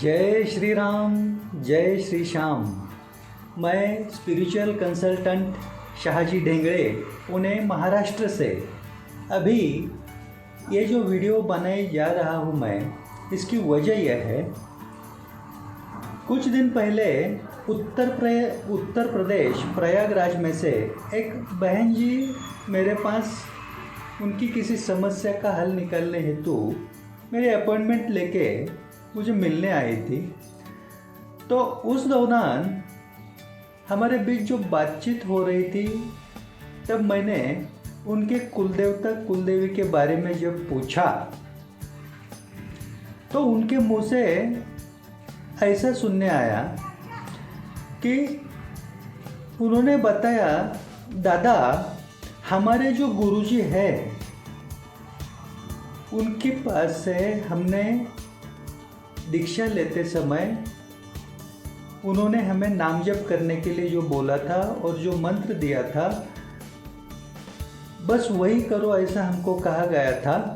जय श्री राम, जय श्री श्याम। मैं स्पिरिचुअल कंसल्टेंट शाहजी ढेंगड़े, पुणे महाराष्ट्र से। अभी ये जो वीडियो बनाए जा रहा हूँ मैं, इसकी वजह यह है, कुछ दिन पहले उत्तर प्रदेश प्रयागराज में से एक बहन जी मेरे पास उनकी किसी समस्या का हल निकालने हेतु मेरे अपॉइंटमेंट लेके मुझे मिलने आई थी। तो उस दौरान हमारे बीच जो बातचीत हो रही थी, तब मैंने उनके कुलदेवता कुलदेवी के बारे में जब पूछा तो उनके मुंह से ऐसा सुनने आया कि उन्होंने बताया, दादा हमारे जो गुरुजी है उनके पास से हमने दीक्षा लेते समय उन्होंने हमें नाम जप करने के लिए जो बोला था और जो मंत्र दिया था, बस वही करो ऐसा हमको कहा गया था।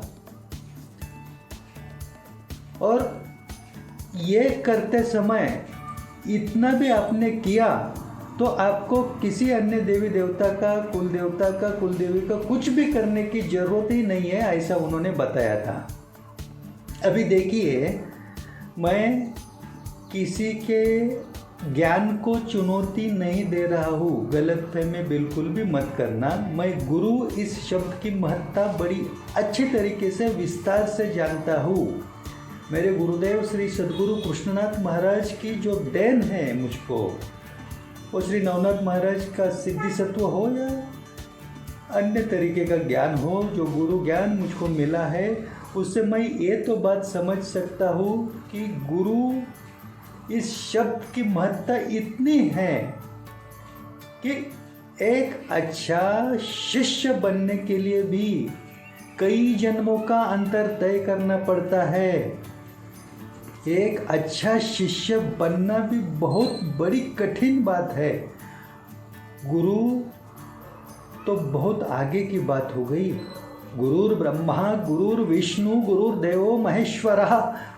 और ये करते समय इतना भी आपने किया तो आपको किसी अन्य देवी देवता का, कुल देवता का, कुलदेवी का कुछ भी करने की ज़रूरत ही नहीं है, ऐसा उन्होंने बताया था। अभी देखिए, मैं किसी के ज्ञान को चुनौती नहीं दे रहा हूँ, गलतफहमी बिल्कुल भी मत करना। मैं गुरु इस शब्द की महत्ता बड़ी अच्छी तरीके से विस्तार से जानता हूँ। मेरे गुरुदेव श्री सद्गुरु कृष्णनाथ महाराज की जो देन है मुझको, वो श्री नवनाथ महाराज का सिद्धि सत्व हो या अन्य तरीके का ज्ञान हो, जो गुरु ज्ञान मुझको मिला है, उससे मैं ये तो बात समझ सकता हूँ कि गुरु इस शब्द की महत्ता इतनी है कि एक अच्छा शिष्य बनने के लिए भी कई जन्मों का अंतर तय करना पड़ता है। एक अच्छा शिष्य बनना भी बहुत बड़ी कठिन बात है। गुरु तो बहुत आगे की बात हो गई। गुरुर् ब्रह्मा गुरुर्विष्णु गुरुर्देवो महेश्वरः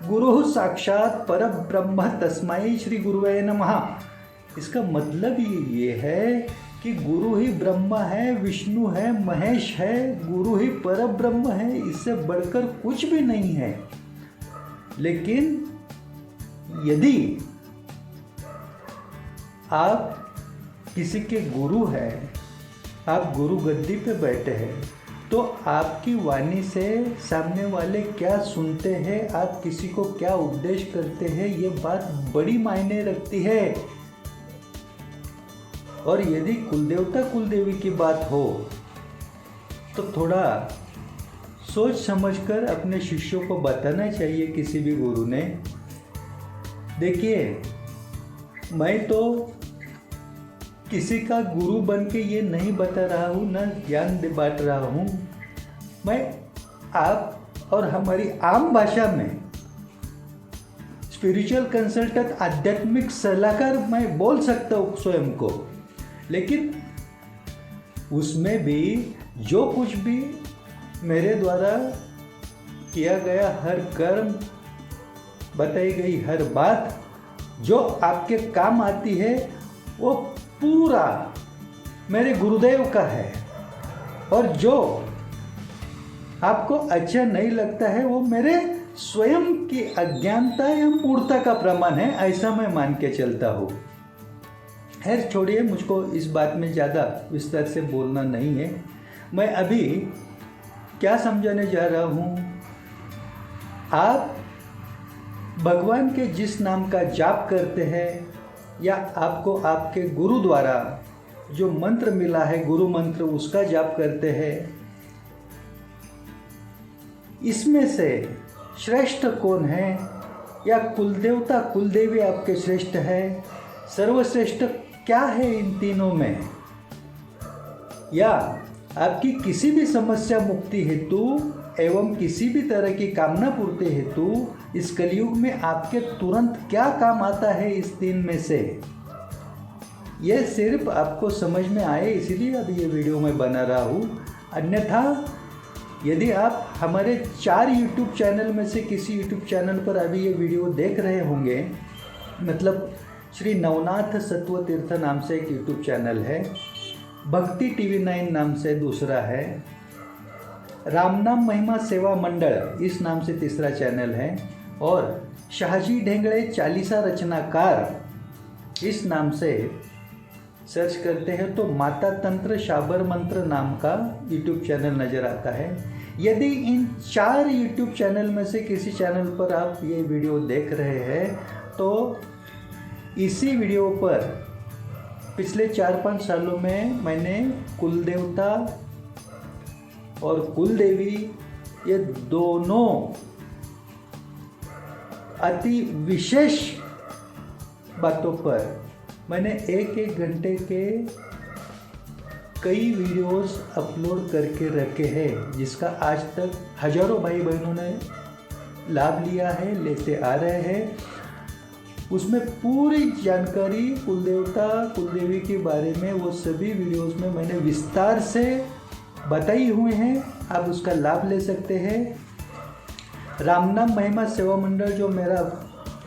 गुरुः साक्षात परब्रह्म तस्मै श्री गुरुवे नमः। इसका मतलब ये है कि गुरु ही ब्रह्मा है, विष्णु है, महेश है, गुरु ही परब्रह्म है, इससे बढ़कर कुछ भी नहीं है। लेकिन यदि आप किसी के गुरु हैं, आप गुरु गद्दी पे बैठे हैं, तो आपकी वाणी से सामने वाले क्या सुनते हैं, आप किसी को क्या उपदेश करते हैं, ये बात बड़ी मायने रखती है। और यदि कुलदेवता कुलदेवी की बात हो तो थोड़ा सोच समझकर अपने शिष्यों को बताना चाहिए किसी भी गुरु ने। देखिए, मैं तो किसी का गुरु बन के ये नहीं बता रहा हूँ, ना ज्ञान बांट रहा हूँ। मैं आप और हमारी आम भाषा में स्पिरिचुअल कंसल्टेंट, आध्यात्मिक सलाहकार मैं बोल सकता हूँ स्वयं को। लेकिन उसमें भी जो कुछ भी मेरे द्वारा किया गया हर कर्म, बताई गई हर बात जो आपके काम आती है, वो पूरा मेरे गुरुदेव का है। और जो आपको अच्छा नहीं लगता है, वो मेरे स्वयं की अज्ञानता या मूर्खता का प्रमाण है, ऐसा मैं मान के चलता हूँ। खैर छोड़िए, मुझको इस बात में ज़्यादा विस्तार से बोलना नहीं है। मैं अभी क्या समझाने जा रहा हूँ, आप भगवान के जिस नाम का जाप करते हैं या आपको आपके गुरु द्वारा जो मंत्र मिला है, गुरु मंत्र, उसका जाप करते हैं, इसमें से श्रेष्ठ कौन है? या कुलदेवता कुलदेवी आपके श्रेष्ठ है? सर्वश्रेष्ठ क्या है इन तीनों में? या आपकी किसी भी समस्या मुक्ति हेतु एवं किसी भी तरह की कामना पूर्ति हेतु इस कलयुग में आपके तुरंत क्या काम आता है इस तीन में से? यह सिर्फ आपको समझ में आए इसीलिए अभी ये वीडियो मैं बना रहा हूँ। अन्यथा यदि आप हमारे 4 यूट्यूब चैनल में से किसी यूट्यूब चैनल पर अभी ये वीडियो देख रहे होंगे, मतलब श्री नवनाथ सत्व तीर्थ नाम से एक यूट्यूब चैनल है, भक्ति टीवी 9 नाम से दूसरा है, रामनाम महिमा सेवा मंडल इस नाम से तीसरा चैनल है, और शाहजी ढेंगड़े चालीसा रचनाकार इस नाम से सर्च करते हैं तो माता तंत्र शाबर मंत्र नाम का यूट्यूब चैनल नज़र आता है। यदि इन 4 यूट्यूब चैनल में से किसी चैनल पर आप ये वीडियो देख रहे हैं तो इसी वीडियो पर पिछले 4-5 सालों में मैंने कुल देवता और कुल देवी ये दोनों अति विशेष बातों पर मैंने 1-1 घंटे के कई वीडियोस अपलोड करके रखे हैं, जिसका आज तक हजारों भाई बहनों ने लाभ लिया है, लेते आ रहे हैं। उसमें पूरी जानकारी कुल देवता कुल देवी के बारे में वो सभी वीडियोस में मैंने विस्तार से बताई हुए हैं, आप उसका लाभ ले सकते हैं। रामनाम महिमा सेवा मंडल जो मेरा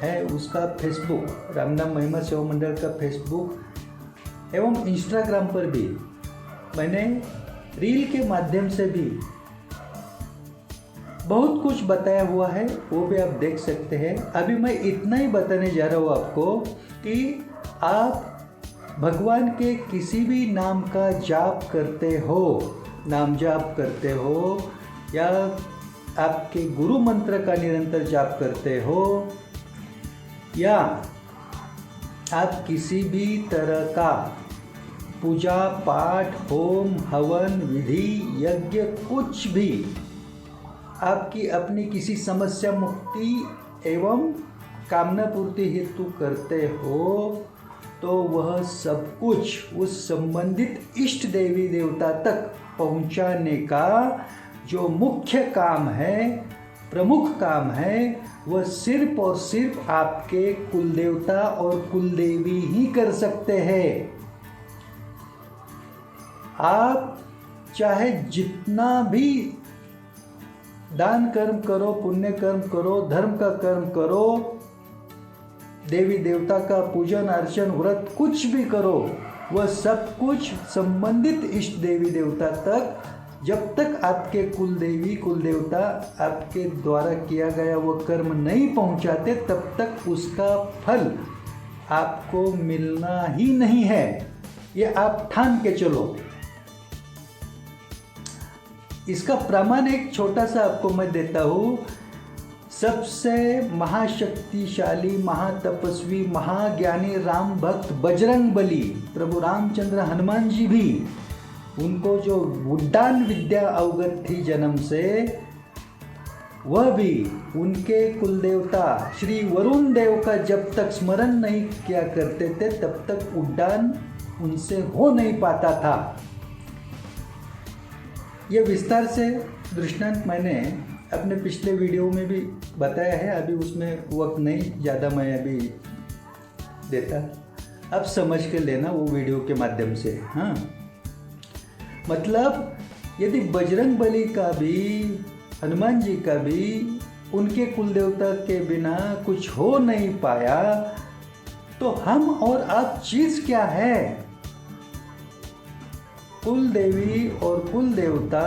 है उसका फेसबुक, रामनाम महिमा सेवा मंडल का फेसबुक एवं इंस्टाग्राम पर भी मैंने रील के माध्यम से भी बहुत कुछ बताया हुआ है, वो भी आप देख सकते हैं। अभी मैं इतना ही बताने जा रहा हूँ आपको कि आप भगवान के किसी भी नाम का जाप करते हो, नाम जाप करते हो, या आपके गुरु मंत्र का निरंतर जाप करते हो, या आप किसी भी तरह का पूजा पाठ होम हवन विधि यज्ञ कुछ भी आपकी अपनी किसी समस्या मुक्ति एवं कामना पूर्ति हेतु करते हो तो वह सब कुछ उस संबंधित इष्ट देवी देवता तक पहुंचाने का जो मुख्य काम है, प्रमुख काम है, वह सिर्फ और सिर्फ आपके कुल देवता और कुल देवी ही कर सकते हैं। आप चाहे जितना भी दान कर्म करो, पुण्य कर्म करो, धर्म का कर्म करो, देवी देवता का पूजन अर्चन व्रत कुछ भी करो, वह सब कुछ संबंधित इष्ट देवी देवता तक, जब तक आपके कुल देवी कुल देवता आपके द्वारा किया गया वह कर्म नहीं पहुंचाते, तब तक उसका फल आपको मिलना ही नहीं है। ये आप ठान के चलो। इसका प्रमाण एक छोटा सा आपको मैं देता हूँ। सबसे महाशक्तिशाली, महातपस्वी, महाज्ञानी राम भक्त बजरंग बली, प्रभु रामचंद्र हनुमान जी भी, उनको जो उड्डान विद्या अवगत थी जन्म से, वह भी उनके कुल देवता श्री वरुण देव का जब तक स्मरण नहीं किया करते थे तब तक उड्डान उनसे हो नहीं पाता था। यह विस्तार से दृष्टांत मैंने अपने पिछले वीडियो में भी बताया है, अभी उसमें वक्त नहीं ज़्यादा मैं अभी देता, अब समझ के लेना वो वीडियो के माध्यम से। हाँ, मतलब यदि बजरंग बली का भी, हनुमान जी का भी उनके कुल देवता के बिना कुछ हो नहीं पाया, तो हम और आप चीज़ क्या है? कुल देवी और कुल देवता,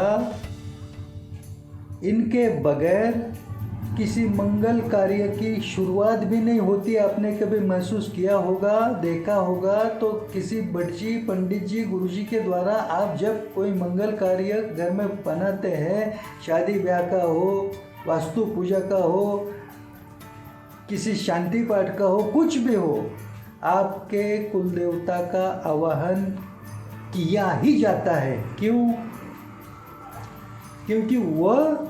इनके बगैर किसी मंगल कार्य की शुरुआत भी नहीं होती। आपने कभी महसूस किया होगा, देखा होगा, तो किसी बड़जी पंडित जी गुरुजी के द्वारा आप जब कोई मंगल कार्य घर में बनाते हैं, शादी ब्याह का हो, वास्तु पूजा का हो, किसी शांति पाठ का हो, कुछ भी हो, आपके कुल देवता का आवाहन किया ही जाता है। क्यों? क्योंकि वह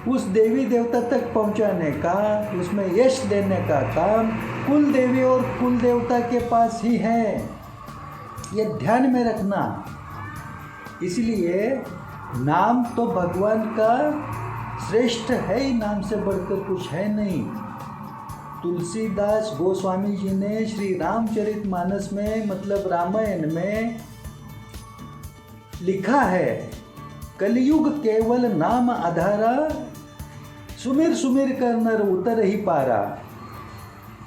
उस देवी देवता तक पहुंचाने का, उसमें यश देने का काम कुल देवी और कुल देवता के पास ही है। ये ध्यान में रखना। इसलिए नाम तो भगवान का श्रेष्ठ है ही, नाम से बढ़कर कुछ है नहीं। तुलसीदास गोस्वामी जी ने श्री रामचरितमानस में, मतलब रामायण में लिखा है कलयुग केवल नाम आधारा, सुमिर सुमिर कर नर उतर ही पारा।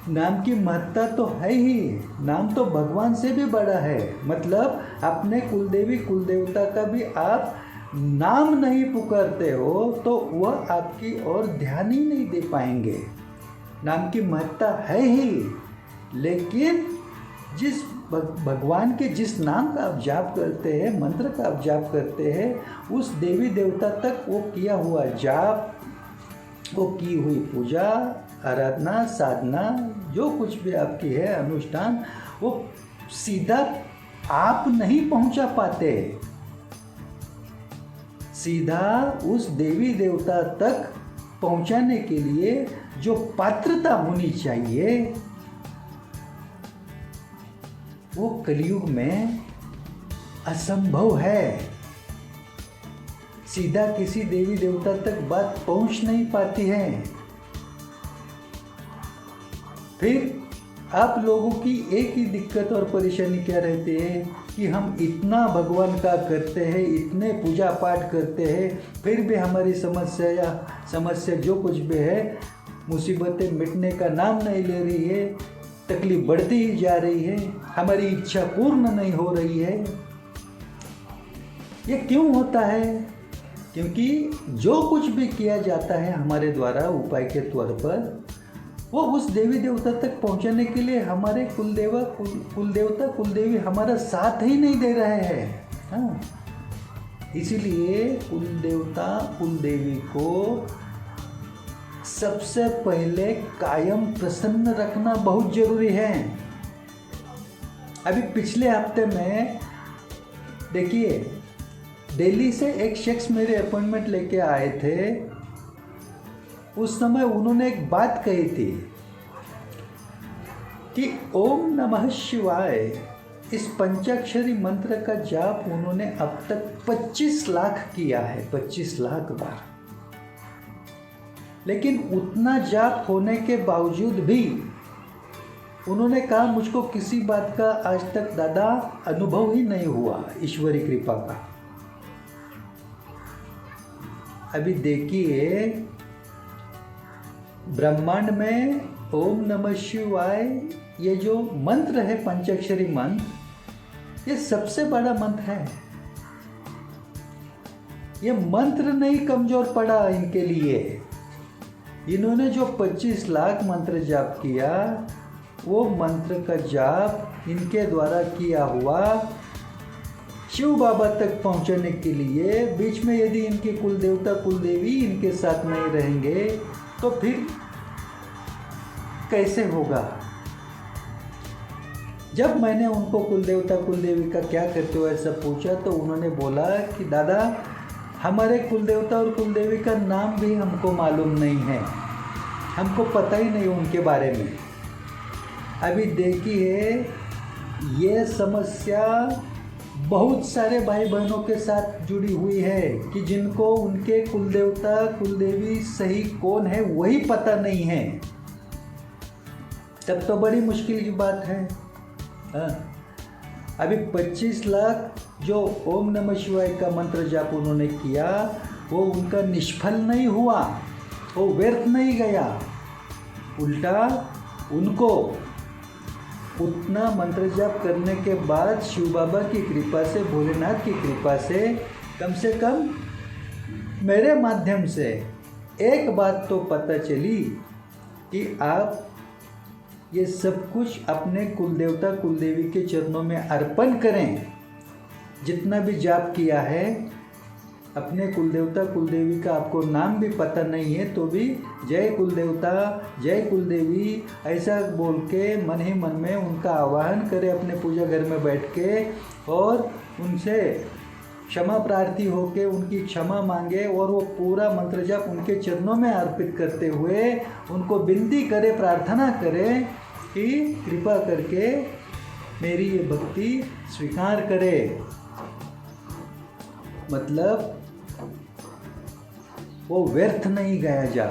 नाम की महत्ता तो है ही, नाम तो भगवान से भी बड़ा है। मतलब अपने कुलदेवी कुलदेवता का भी आप नाम नहीं पुकारते हो तो वह आपकी ओर ध्यान ही नहीं दे पाएंगे। नाम की महत्ता है ही, लेकिन जिस भगवान के जिस नाम का आप जाप करते हैं, मंत्र का आप जाप करते हैं, उस देवी देवता तक वो किया हुआ जाप, वो की हुई पूजा आराधना साधना जो कुछ भी आपकी है अनुष्ठान, वो सीधा आप नहीं पहुंचा पाते। सीधा उस देवी देवता तक पहुंचाने के लिए जो पात्रता होनी चाहिए वो कलयुग में असंभव है। सीधा किसी देवी देवता तक बात पहुंच नहीं पाती है। फिर आप लोगों की एक ही दिक्कत और परेशानी क्या रहती है कि हम इतना भगवान का करते हैं, इतने पूजा पाठ करते हैं, फिर भी हमारी समस्या जो कुछ भी है, मुसीबतें मिटने का नाम नहीं ले रही है, तकलीफ बढ़ती ही जा रही है, हमारी इच्छा पूर्ण नहीं हो रही है। ये क्यों होता है? क्योंकि जो कुछ भी किया जाता है हमारे द्वारा उपाय के तौर पर, वो उस देवी देवता तक पहुंचाने के लिए हमारे कुलदेवता कुलदेवी हमारा साथ ही नहीं दे रहे हैं। हाँ, इसीलिए कुलदेवता कुलदेवी को सबसे पहले कायम प्रसन्न रखना बहुत जरूरी है। अभी पिछले हफ्ते में देखिए, दिल्ली से एक शख्स मेरे अपॉइंटमेंट लेके आए थे। उस समय उन्होंने एक बात कही थी कि ओम नमः शिवाय, इस पंचाक्षरी मंत्र का जाप उन्होंने अब तक 25 लाख किया है, 25 लाख बार। लेकिन उतना जाप होने के बावजूद भी उन्होंने कहा मुझको किसी बात का आज तक दादा अनुभव ही नहीं हुआ ईश्वरी कृपा का। अभी देखिए, ब्रह्मांड में ओम नमः शिवाय ये जो मंत्र है, पंचाक्षरी मंत्र, ये सबसे बड़ा मंत्र है। ये मंत्र नहीं कमजोर पड़ा इनके लिए। इन्होंने जो 25 लाख मंत्र जाप किया, वो मंत्र का जाप इनके द्वारा किया हुआ शिव बाबा तक पहुंचने के लिए बीच में यदि इनके कुलदेवता कुलदेवी इनके साथ नहीं रहेंगे तो फिर कैसे होगा? जब मैंने उनको कुलदेवता कुलदेवी का क्या करते हो ऐसा पूछा तो उन्होंने बोला कि दादा हमारे कुलदेवता और कुलदेवी का नाम भी हमको मालूम नहीं है, हमको पता ही नहीं उनके बारे में। अभी देखिए, ये समस्या बहुत सारे भाई बहनों के साथ जुड़ी हुई है कि जिनको उनके कुलदेवता कुलदेवी सही कौन है वही पता नहीं है। तब तो बड़ी मुश्किल की बात है। हाँ, अभी 25 लाख जो ओम नमः शिवाय का मंत्र जाप उन्होंने किया वो उनका निष्फल नहीं हुआ, वो व्यर्थ नहीं गया। उल्टा उनको उतना मंत्र जाप करने के बाद शिव बाबा की कृपा से, भोलेनाथ की कृपा से कम मेरे माध्यम से एक बात तो पता चली कि आप ये सब कुछ अपने कुलदेवता कुलदेवी के चरणों में अर्पण करें। जितना भी जाप किया है अपने कुलदेवता कुलदेवी का आपको नाम भी पता नहीं है तो भी जय कुलदेवता जय कुलदेवी ऐसा बोल के मन ही मन में उनका आवाहन करें अपने पूजा घर में बैठ के, और उनसे क्षमा प्रार्थी होके उनकी क्षमा मांगे और वो पूरा मंत्र जाप उनके चरणों में अर्पित करते हुए उनको विनती करे, प्रार्थना करें कि कृपा करके मेरी ये भक्ति स्वीकार करे। मतलब वो व्यर्थ नहीं गया जा।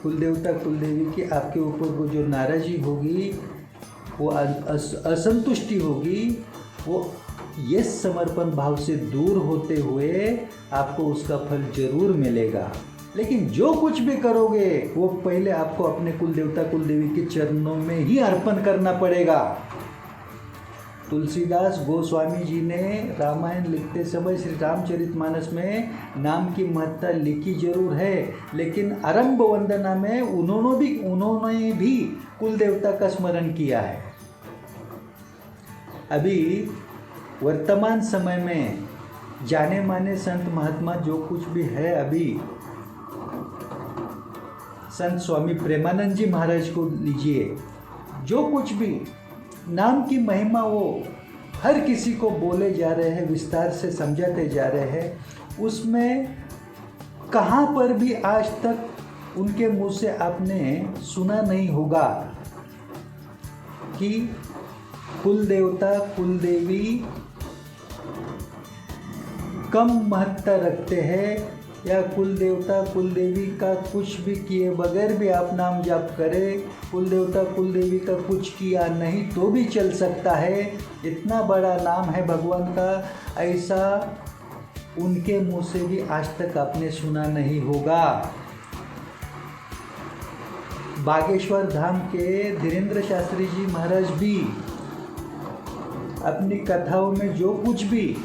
कुलदेवता कुलदेवी की आपके ऊपर वो जो नाराज़ी होगी, वो असंतुष्टि होगी, वो ये समर्पण भाव से दूर होते हुए आपको उसका फल जरूर मिलेगा। लेकिन जो कुछ भी करोगे वो पहले आपको अपने कुल देवता कुल देवी के चरणों में ही अर्पण करना पड़ेगा। तुलसीदास गोस्वामी जी ने रामायण लिखते समय श्री रामचरितमानस में नाम की महत्ता लिखी जरूर है, लेकिन आरंभ वंदना में उन्होंने भी कुल देवता का स्मरण किया है। अभी वर्तमान समय में जाने माने संत महात्मा जो कुछ भी है, अभी संत स्वामी प्रेमानंद जी महाराज को लीजिए, जो कुछ भी नाम की महिमा वो हर किसी को बोले जा रहे हैं, विस्तार से समझाते जा रहे हैं। उसमें कहाँ पर भी आज तक उनके मुंह से आपने सुना नहीं होगा कि कुल देवता कुल देवी कम महत्ता रखते हैं, या कुल देवता कुल देवी का कुछ भी किए बगैर भी आप नाम जाप करें, कुल देवता कुल देवी का कुछ किया नहीं तो भी चल सकता है, इतना बड़ा नाम है भगवान का, ऐसा उनके मुंह से भी आज तक आपने सुना नहीं होगा। बागेश्वर धाम के धीरेन्द्र शास्त्री जी महाराज भी अपनी कथाओं में जो कुछ भी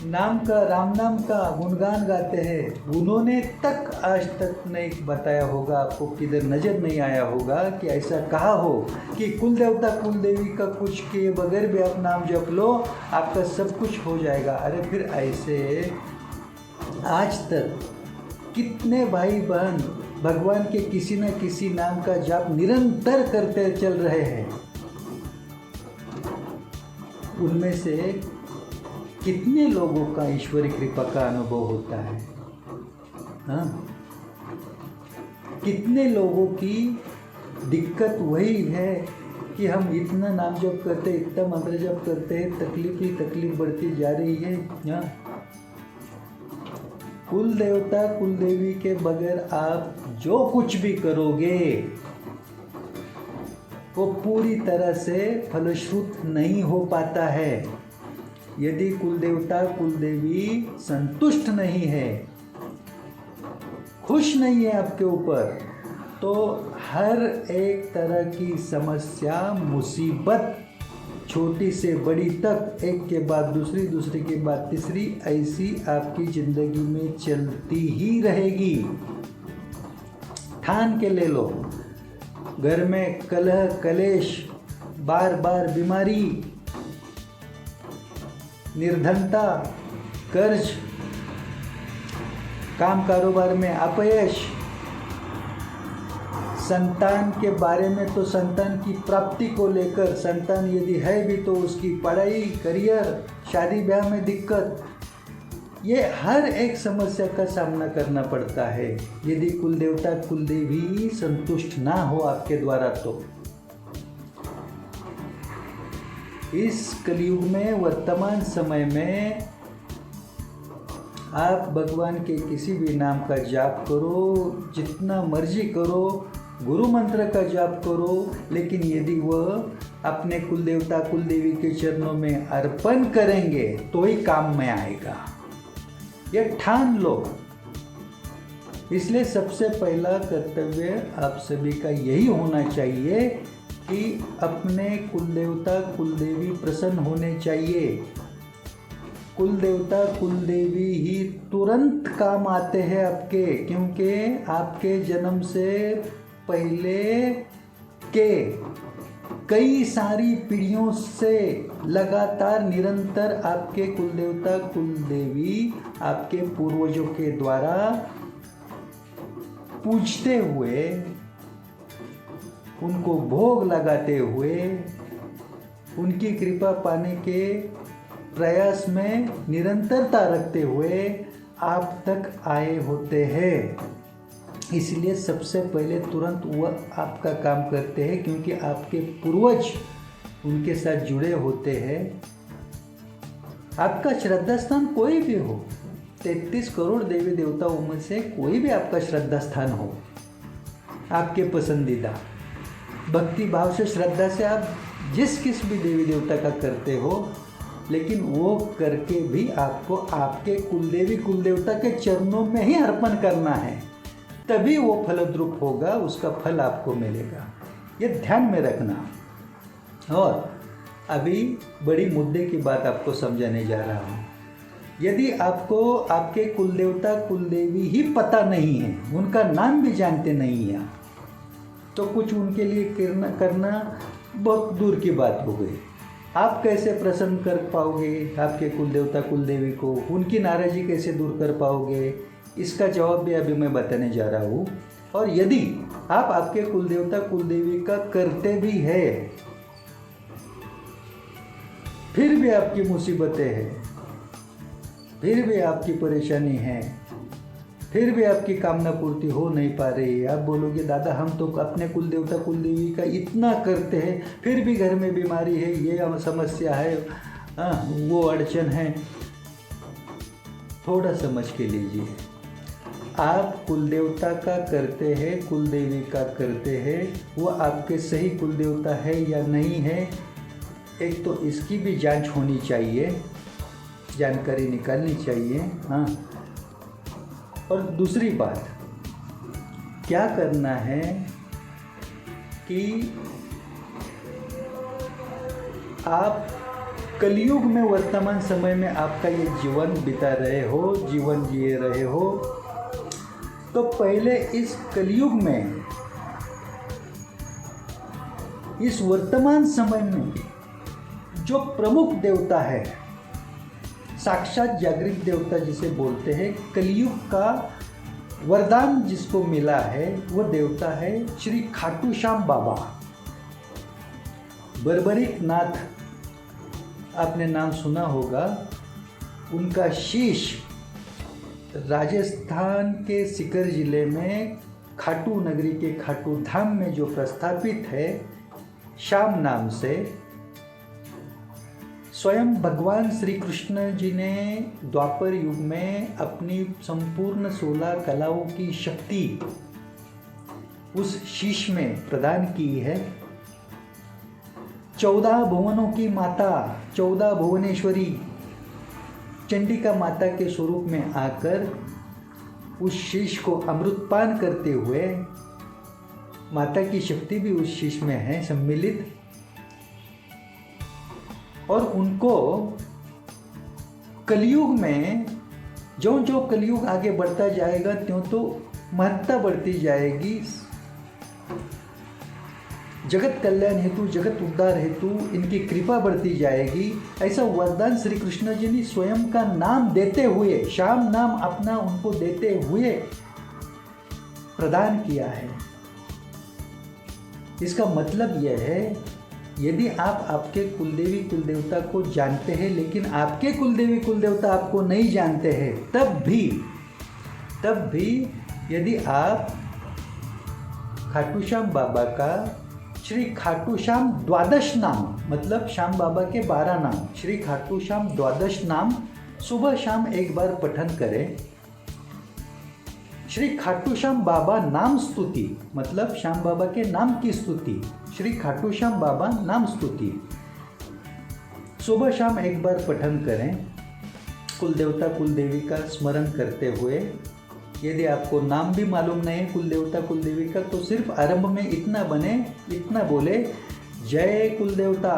नाम का राम नाम का गुणगान गाते हैं, उन्होंने तक आज तक नहीं बताया होगा, आपको किधर नज़र नहीं आया होगा कि ऐसा कहा हो कि कुल देवता कुल देवी का कुछ किए बगैर भी आप नाम जप लो, आपका सब कुछ हो जाएगा। अरे फिर ऐसे आज तक कितने भाई बहन भगवान के किसी न किसी नाम का जाप निरंतर करते चल रहे हैं, उनमें से कितने लोगों का ईश्वरीय कृपा का अनुभव होता है। हाँ, कितने लोगों की दिक्कत वही है कि हम इतना नाम जप करते, इतना मंत्र जप करते हैं, तकलीफ ही तकलीफ बढ़ती जा रही है। हाँ, कुल देवता कुल देवी के बगैर आप जो कुछ भी करोगे वो पूरी तरह से फलश्रुत नहीं हो पाता है। यदि कुल देवता कुल देवी संतुष्ट नहीं है, खुश नहीं है आपके ऊपर, तो हर एक तरह की समस्या मुसीबत छोटी से बड़ी तक एक के बाद दूसरी दूसरी के बाद तीसरी ऐसी आपकी ज़िंदगी में चलती ही रहेगी। ठान के ले लो, घर में कलह कलेश, बार बार बीमारी, निर्धनता, कर्ज, काम कारोबार में अपयश, संतान के बारे में तो संतान की प्राप्ति को लेकर, संतान यदि है भी तो उसकी पढ़ाई, करियर, शादी ब्याह में दिक्कत, ये हर एक समस्या का सामना करना पड़ता है यदि कुल देवता कुल देवी संतुष्ट ना हो आपके द्वारा। तो इस कलयुग में वर्तमान समय में आप भगवान के किसी भी नाम का जाप करो, जितना मर्जी करो, गुरु मंत्र का जाप करो, लेकिन यदि वह अपने कुल देवता कुल देवी के चरणों में अर्पण करेंगे तो ही काम में आएगा, यह ठान लो। इसलिए सबसे पहला कर्तव्य आप सभी का यही होना चाहिए कि अपने कुल देवता कुल देवी प्रसन्न होने चाहिए। कुल देवता कुल देवी ही तुरंत काम आते हैं आपके, क्योंकि आपके जन्म से पहले के कई सारी पीढ़ियों से लगातार निरंतर आपके कुल देवता कुल देवी आपके पूर्वजों के द्वारा पूजते हुए, उनको भोग लगाते हुए, उनकी कृपा पाने के प्रयास में निरंतरता रखते हुए आप तक आए होते हैं। इसलिए सबसे पहले तुरंत वह आपका काम करते हैं, क्योंकि आपके पूर्वज उनके साथ जुड़े होते हैं। आपका श्रद्धा स्थान कोई भी हो, 33 करोड़ देवी देवताओं में से कोई भी आपका श्रद्धा स्थान हो, आपके पसंदीदा भक्ति भाव से श्रद्धा से आप जिस किस भी देवी देवता का करते हो, लेकिन वो करके भी आपको आपके कुलदेवी कुलदेवता के चरणों में ही अर्पण करना है, तभी वो फलद्रुप होगा, उसका फल आपको मिलेगा। ये ध्यान में रखना। और अभी बड़ी मुद्दे की बात आपको समझाने जा रहा हूँ। यदि आपको आपके कुलदेवता कुलदेवी ही पता नहीं है, उनका नाम भी जानते नहीं हैं, तो कुछ उनके लिए करना बहुत दूर की बात हो गई। आप कैसे प्रसन्न कर पाओगे आपके कुलदेवता कुलदेवी को, उनकी नाराज़गी कैसे दूर कर पाओगे, इसका जवाब भी अभी मैं बताने जा रहा हूँ। और यदि आप आपके कुलदेवता कुलदेवी का करते भी है, फिर भी आपकी मुसीबतें हैं, फिर भी आपकी परेशानी है, फिर भी आपकी कामना पूर्ति हो नहीं पा रही है, आप बोलोगे दादा हम तो अपने कुलदेवता कुलदेवी का इतना करते हैं, फिर भी घर में बीमारी है, ये समस्या है, वो अड़चन है। थोड़ा समझ के लीजिए, आप कुलदेवता का करते हैं, कुलदेवी का करते हैं, वो आपके सही कुलदेवता है या नहीं है, एक तो इसकी भी जांच होनी चाहिए, जानकारी निकालनी चाहिए। हाँ, और दूसरी बात क्या करना है कि आप कलयुग में वर्तमान समय में आपका ये जीवन बिता रहे हो, जीवन जिए रहे हो, तो पहले इस कलयुग में, इस वर्तमान समय में जो प्रमुख देवता है, साक्षात जागृत देवता जिसे बोलते हैं, कलयुग का वरदान जिसको मिला है, वो देवता है श्री खाटू श्याम बाबा। बर्बरिक नाथ आपने नाम सुना होगा। उनका शीश राजस्थान के सीकर जिले में खाटू नगरी के खाटू धाम में जो प्रस्थापित है, श्याम नाम से, स्वयं भगवान श्री कृष्ण जी ने द्वापर युग में अपनी संपूर्ण 16 कलाओं की शक्ति उस शीश में प्रदान की है। 14 भुवनों की माता, 14 भुवनेश्वरी चंडिका माता के स्वरूप में आकर उस शीश को अमृतपान करते हुए, माता की शक्ति भी उस शीश में है सम्मिलित, और उनको कलयुग में जो जो कलयुग आगे बढ़ता जाएगा त्यों तो महत्ता बढ़ती जाएगी। जगत कल्याण हेतु, जगत उद्धार हेतु इनकी कृपा बढ़ती जाएगी। ऐसा वरदान श्री कृष्ण जी ने स्वयं का नाम देते हुए, श्याम नाम अपना उनको देते हुए प्रदान किया है। इसका मतलब यह है, यदि आप आपके कुलदेवी कुलदेवता को जानते हैं लेकिन आपके कुलदेवी कुलदेवता आपको नहीं जानते हैं, तब भी यदि आप खाटू श्याम बाबा का श्री खाटू श्याम द्वादश नाम, मतलब श्याम बाबा के 12 नाम, श्री खाटू श्याम द्वादश नाम सुबह शाम एक बार पठन करें। श्री खाटू श्याम बाबा नाम स्तुति, मतलब श्याम बाबा के नाम की स्तुति, श्री खाटू श्याम बाबा नाम स्तुति सुबह शाम एक बार पठन करें, कुलदेवता कुलदेवी का स्मरण करते हुए। यदि आपको नाम भी मालूम नहीं कुलदेवता कुलदेवी का, तो सिर्फ आरंभ में इतना बोले, जय कुलदेवता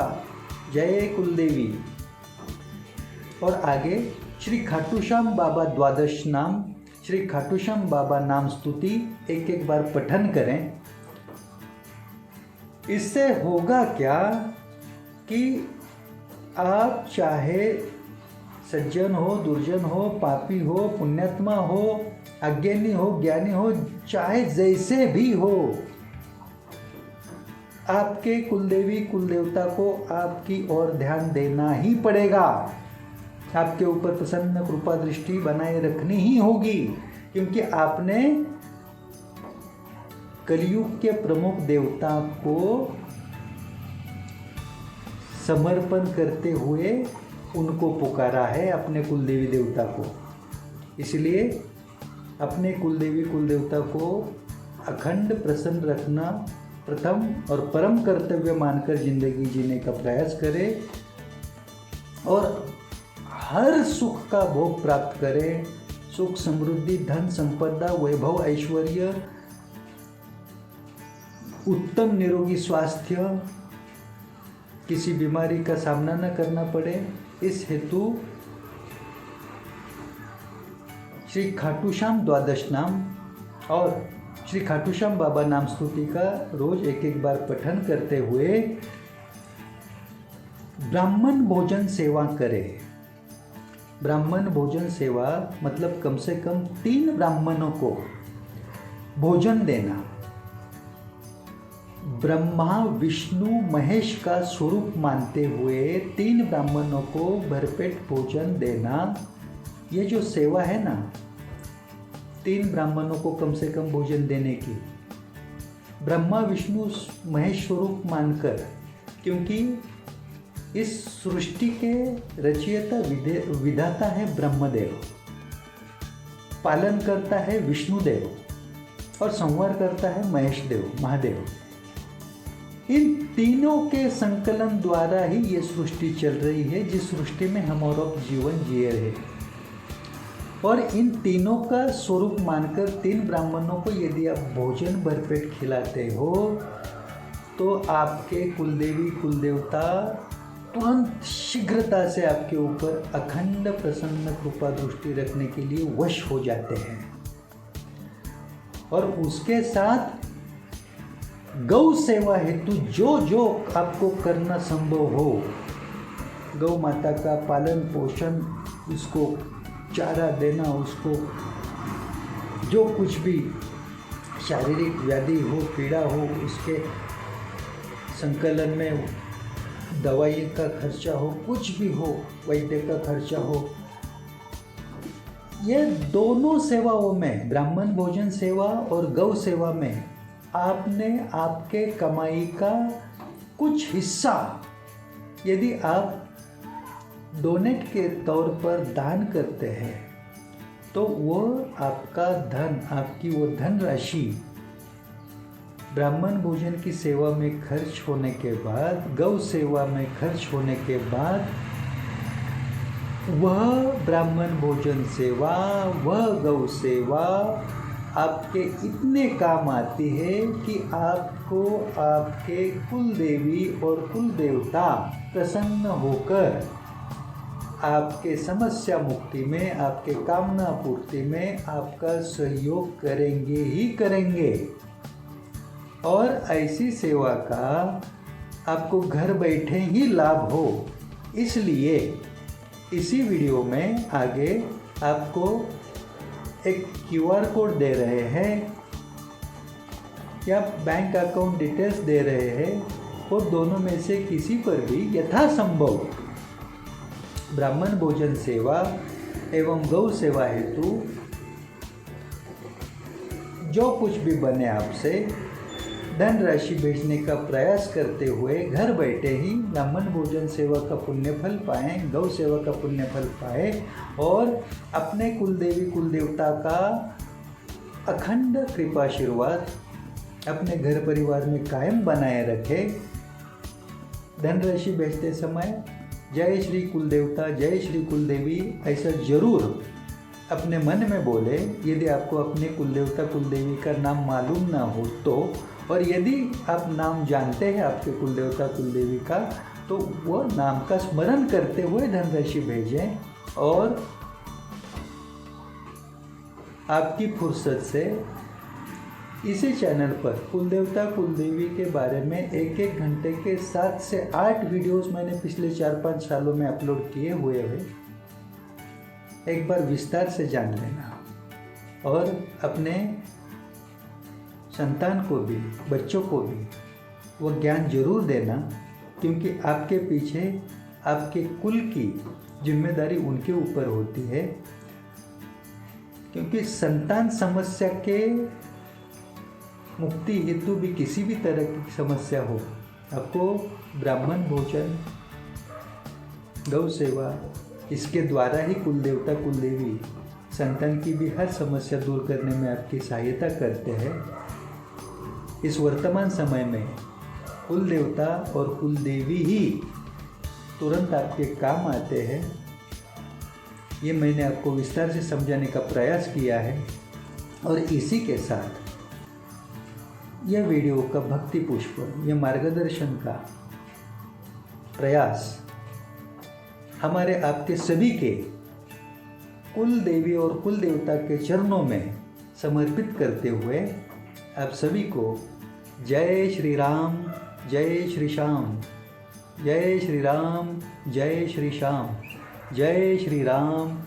जय कुलदेवी, और आगे श्री खाटू श्याम बाबा द्वादश नाम, श्री खाटू श्याम बाबा नाम स्तुति एक बार पठन करें। इससे होगा क्या कि आप चाहे सज्जन हो, दुर्जन हो, पापी हो, पुण्यात्मा हो, अज्ञानी हो, ज्ञानी हो, चाहे जैसे भी हो, आपके कुलदेवी कुलदेवता को आपकी ओर ध्यान देना ही पड़ेगा। आपके ऊपर प्रसन्न कृपा दृष्टि बनाए रखनी ही होगी, क्योंकि आपने कलयुग के प्रमुख देवता को समर्पण करते हुए उनको पुकारा है, अपने कुलदेवी देवता को। इसलिए अपने कुलदेवी कुलदेवता को अखंड प्रसन्न रखना प्रथम और परम कर्तव्य मानकर जिंदगी जीने का प्रयास करें। और हर सुख का भोग प्राप्त करें। सुख, समृद्धि, धन, संपदा, वैभव, ऐश्वर्य, उत्तम निरोगी स्वास्थ्य, किसी बीमारी का सामना न करना पड़े, इस हेतु श्री खाटू श्याम द्वादश नाम और श्री खाटू श्याम बाबा नाम स्तुति का रोज एक एक बार पठन करते हुए ब्राह्मण भोजन सेवा करें। ब्राह्मण भोजन सेवा मतलब कम से कम 3 ब्राह्मणों को भोजन देना। ब्रह्मा, विष्णु, महेश का स्वरूप मानते हुए 3 ब्राह्मणों को भरपेट भोजन देना, ये जो सेवा है ना, 3 ब्राह्मणों को कम से कम भोजन देने की, ब्रह्मा, विष्णु, महेश स्वरूप मानकर, क्योंकि इस सृष्टि के रचयिता विधाता है ब्रह्मदेव, पालन करता है विष्णुदेव और संहार करता है महेश देव, महादेव। इन तीनों के संकलन द्वारा ही ये सृष्टि चल रही है, जिस सृष्टि में हम और जीवन जिए रहे। और इन तीनों का स्वरूप मानकर 3 ब्राह्मणों को यदि आप भोजन भरपेट खिलाते हो तो आपके कुलदेवी कुलदेवता तुरंत शीघ्रता से आपके ऊपर अखंड प्रसन्न कृपा दृष्टि रखने के लिए वश हो जाते हैं। और उसके साथ गौ सेवा हेतु जो जो आपको करना संभव हो, गौ माता का पालन पोषण, उसको चारा देना, उसको जो कुछ भी शारीरिक व्याधि हो, पीड़ा हो, उसके संकलन में दवाई का खर्चा हो, कुछ भी हो, वैद्य का खर्चा हो, ये दोनों सेवाओं में, ब्राह्मण भोजन सेवा और गौ सेवा में, आपने आपके कमाई का कुछ हिस्सा यदि आप डोनेट के तौर पर दान करते हैं तो वो आपका धन, आपकी वो धनराशि ब्राह्मण भोजन की सेवा में खर्च होने के बाद, गौ सेवा में खर्च होने के बाद, वह ब्राह्मण भोजन सेवा, वह गौ सेवा आपके इतने काम आती है कि आपको आपके कुलदेवी और कुलदेवता प्रसन्न होकर आपके समस्या मुक्ति में, आपके कामना पूर्ति में आपका सहयोग करेंगे ही करेंगे। और ऐसी सेवा का आपको घर बैठे ही लाभ हो, इसलिए इसी वीडियो में आगे आपको एक QR कोड दे रहे हैं या बैंक अकाउंट डिटेल्स दे रहे हैं, और दोनों में से किसी पर भी यथासंभव ब्राह्मण भोजन सेवा एवं गौ सेवा हेतु जो कुछ भी बने आपसे धनराशि भेजने का प्रयास करते हुए घर बैठे ही ब्राह्मण भोजन सेवा का पुण्य फल पाएँ, गौ सेवा का पुण्य फल पाए और अपने कुलदेवी कुलदेवता का अखंड कृपाशीर्वाद अपने घर परिवार में कायम बनाए रखे। धनराशि भेजते समय जय श्री कुलदेवता, जय श्री कुलदेवी ऐसा जरूर अपने मन में बोले, यदि आपको अपने कुलदेवता कुलदेवी का नाम मालूम ना हो तो, और यदि आप नाम जानते हैं आपके कुलदेवता कुलदेवी का, तो वो नाम का स्मरण करते हुए धनराशि भेजें। और आपकी फुर्सत से इसी चैनल पर कुलदेवता कुलदेवी के बारे में 1-1 घंटे के 7 से 8 वीडियोस मैंने पिछले 4-5 सालों में अपलोड किए हुए हैं, एक बार विस्तार से जान लेना और अपने संतान को भी, बच्चों को भी वो ज्ञान जरूर देना, क्योंकि आपके पीछे आपके कुल की जिम्मेदारी उनके ऊपर होती है। क्योंकि संतान समस्या के मुक्ति हेतु भी किसी भी तरह की समस्या हो, आपको ब्राह्मण भोजन, गौ सेवा, इसके द्वारा ही कुलदेवता कुलदेवी संतान की भी हर समस्या दूर करने में आपकी सहायता करते हैं। इस वर्तमान समय में कुलदेवता और कुलदेवी ही तुरंत आपके काम आते हैं। ये मैंने आपको विस्तार से समझाने का प्रयास किया है और इसी के साथ यह वीडियो का भक्ति पुष्प, यह मार्गदर्शन का प्रयास हमारे आपके सभी के कुल देवी और कुल देवता के चरणों में समर्पित करते हुए आप सभी को जय श्री राम, जय श्री श्याम, जय श्री राम, जय श्री श्याम, जय श्री राम।